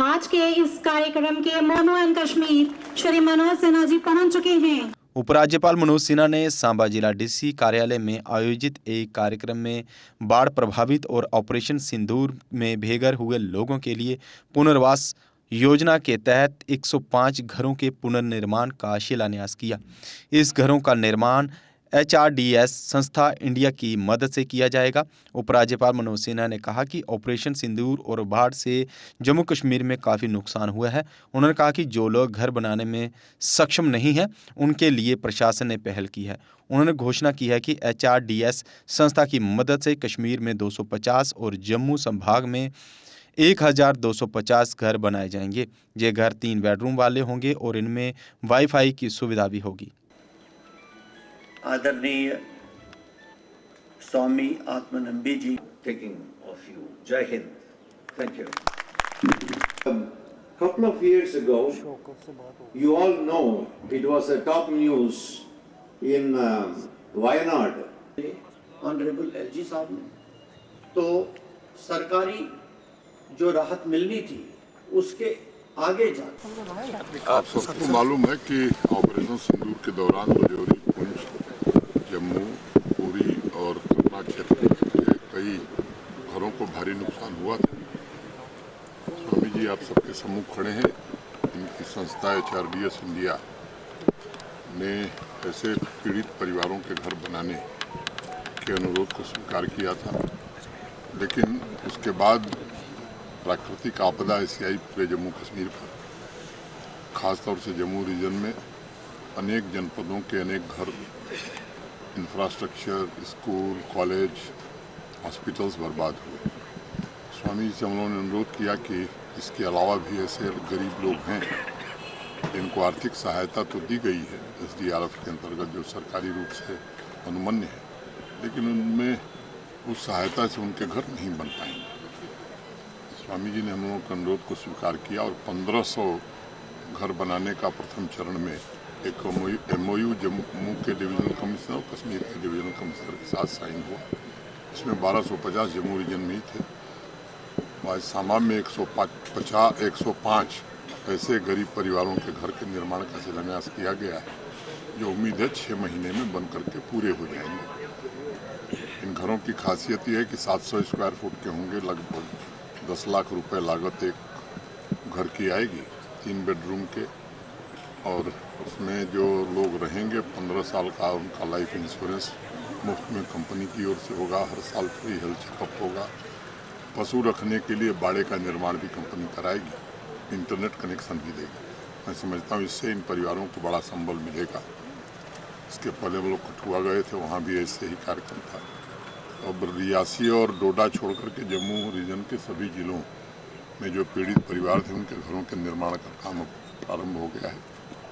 आज के इस कार्यक्रम के मोनो एंड कश्मीर श्री मनोज सिन्हा जी पहुंच चुके हैं। उपराज्यपाल मनोज सिन्हा ने सांबा जिला डीसी कार्यालय में आयोजित एक कार्यक्रम में बाढ़ प्रभावित और ऑपरेशन सिंदूर में बेघर हुए लोगों के लिए पुनर्वास योजना के तहत 105 घरों के पुनर्निर्माण का शिलान्यास किया। इस घरों का निर्माण HRDS संस्था इंडिया की मदद से किया जाएगा। उपराज्यपाल मनोज सिन्हा ने कहा कि ऑपरेशन सिंदूर और बाढ़ से जम्मू कश्मीर में काफ़ी नुकसान हुआ है। उन्होंने कहा कि जो लोग घर बनाने में सक्षम नहीं हैं, उनके लिए प्रशासन ने पहल की है। उन्होंने घोषणा की है कि HRDS संस्था की मदद से कश्मीर में 250 और जम्मू संभाग में 1250 घर बनाए जाएंगे। ये घर 3 बेडरूम वाले होंगे और इनमें वाईफाई की सुविधा भी होगी। आदरणीय स्वामी आत्मानंदी जी taking of you. Jai Hind. Thank you. Couple of years ago, you all know it was a top news in Wayanad. Honourable LG साहब ने तो सरकारी जो राहत मिलनी थी उसके आगे जा आप सबको मालूम है कि ऑपरेशन सिंदूर के दौरान राजौरी, पुंछ, जम्मू, पुरी और कटरा क्षेत्र के कई घरों को भारी नुकसान हुआ था। स्वामी जी आप सबके सम्मुख खड़े हैं। इनकी संस्था HRDS इंडिया ने ऐसे पीड़ित परिवारों के घर बनाने के अनुरोध को स्वीकार किया था, लेकिन उसके बाद प्राकृतिक आपदा ऐसी आई पूरे जम्मू कश्मीर पर, खासतौर से जम्मू रीजन में अनेक जनपदों के अनेक घर, इंफ्रास्ट्रक्चर, स्कूल, कॉलेज, हॉस्पिटल्स बर्बाद हुए। स्वामी जी से हम लोगों ने अनुरोध किया कि इसके अलावा भी ऐसे गरीब लोग हैं जिनको आर्थिक सहायता तो दी गई है SDRF के अंतर्गत, जो सरकारी रूप से अनुमन्य है, लेकिन उनमें उस सहायता से उनके घर नहीं बन पाएंगे। स्वामी जी ने हम लोगों के अनुरोध को स्वीकार किया और 1500 घर बनाने का प्रथम चरण में एक MOU जम्मू के डिवीजनल कमिश्नर और कश्मीर के डिवीजनल कमिश्नर के साथ साइन हुआ। इसमें 1250 जम्मू रीजन में ही थे। आज सांबा में 105 ऐसे गरीब परिवारों के घर के निर्माण का शिलान्यास किया गया है, जो उम्मीद है 6 महीने में बन करके पूरे हो जाएंगे। इन घरों की खासियत यह है कि 700 स्क्वायर फुट के होंगे, लगभग 10 लाख रुपए लागत एक घर की आएगी, 3 बेडरूम के, और उसमें जो लोग रहेंगे 15 साल का उनका लाइफ इंश्योरेंस मुफ्त में कंपनी की ओर से होगा, हर साल फ्री हेल्थ चेकअप होगा। पशु रखने के लिए बाड़े का निर्माण भी कंपनी कराएगी, इंटरनेट कनेक्शन भी देगी। मैं समझता हूँ इससे इन परिवारों को बड़ा संबल मिलेगा। इसके पहले वो लोग कठुआ गए थे, वहाँ भी ऐसे ही कार्यक्रम था। अब रियासी और डोडा छोड़ करके जम्मू रीजन के सभी जिलों में जो पीड़ित परिवार थे उनके घरों के निर्माण का काम अब प्रारंभ हो गया है।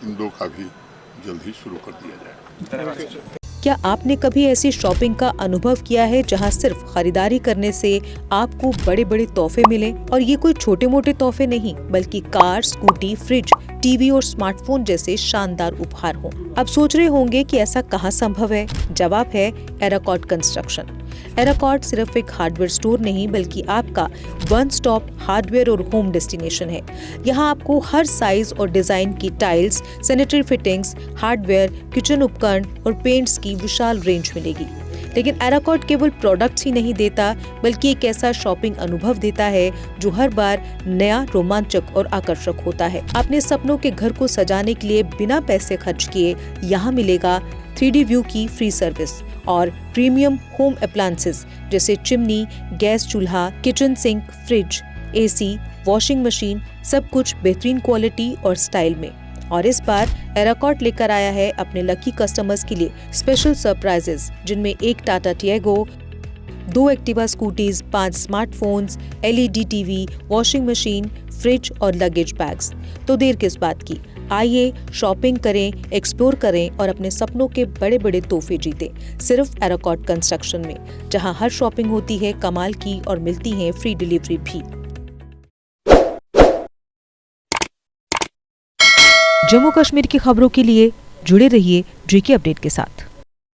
इन 2 का भी जल्द ही शुरू कर दिया जाएगा। क्या आपने कभी ऐसी शॉपिंग का अनुभव किया है जहां सिर्फ खरीदारी करने से आपको बड़े बड़े तोहफे मिले? और ये कोई छोटे मोटे तोहफे नहीं, बल्कि कार, स्कूटी, फ्रिज, टीवी और स्मार्टफोन जैसे शानदार उपहार हों। अब सोच रहे होंगे कि ऐसा कहाँ संभव है? जवाब है एराकॉट कंस्ट्रक्शन। एराकॉट सिर्फ एक हार्डवेयर स्टोर नहीं, बल्कि आपका वन स्टॉप हार्डवेयर और होम डेस्टिनेशन है। यहाँ आपको हर साइज और डिजाइन की tiles, sanitary fittings, hardware, kitchen उपकरण और पेंट्स की विशाल रेंज मिलेगी। लेकिन एराकॉट केवल प्रोडक्ट्स ही नहीं देता, बल्कि एक ऐसा शॉपिंग अनुभव देता है जो हर बार नया, रोमांचक और आकर्षक होता है। अपने सपनों के घर को सजाने के लिए बिना पैसे खर्च किए यहाँ मिलेगा 3D व्यू की फ्री सर्विस और प्रीमियम होम अप्लायंसेस जैसे चिमनी, गैस चूल्हा, kitchen sink, fridge, AC, washing machine, सब कुछ बेहतरीन क्वालिटी और स्टाइल में। और इस बार एराकॉट लेकर आया है अपने लकी कस्टमर्स के लिए स्पेशल सरप्राइजेस, जिनमें एक Tata Tiago, 2 Activa scooties, 5 smartphones, LED TV, washing machine, fridge और लगेज बैग्स। तो देर किस बात की, आइए शॉपिंग करें, एक्सप्लोर करें और अपने सपनों के बड़े बड़े तोहफे जीतें, सिर्फ एराकॉट कंस्ट्रक्शन में, जहां हर शॉपिंग होती है कमाल की और मिलती है फ्री डिलीवरी भी। जम्मू कश्मीर की खबरों के लिए जुड़े रहिए GK अपडेट के साथ।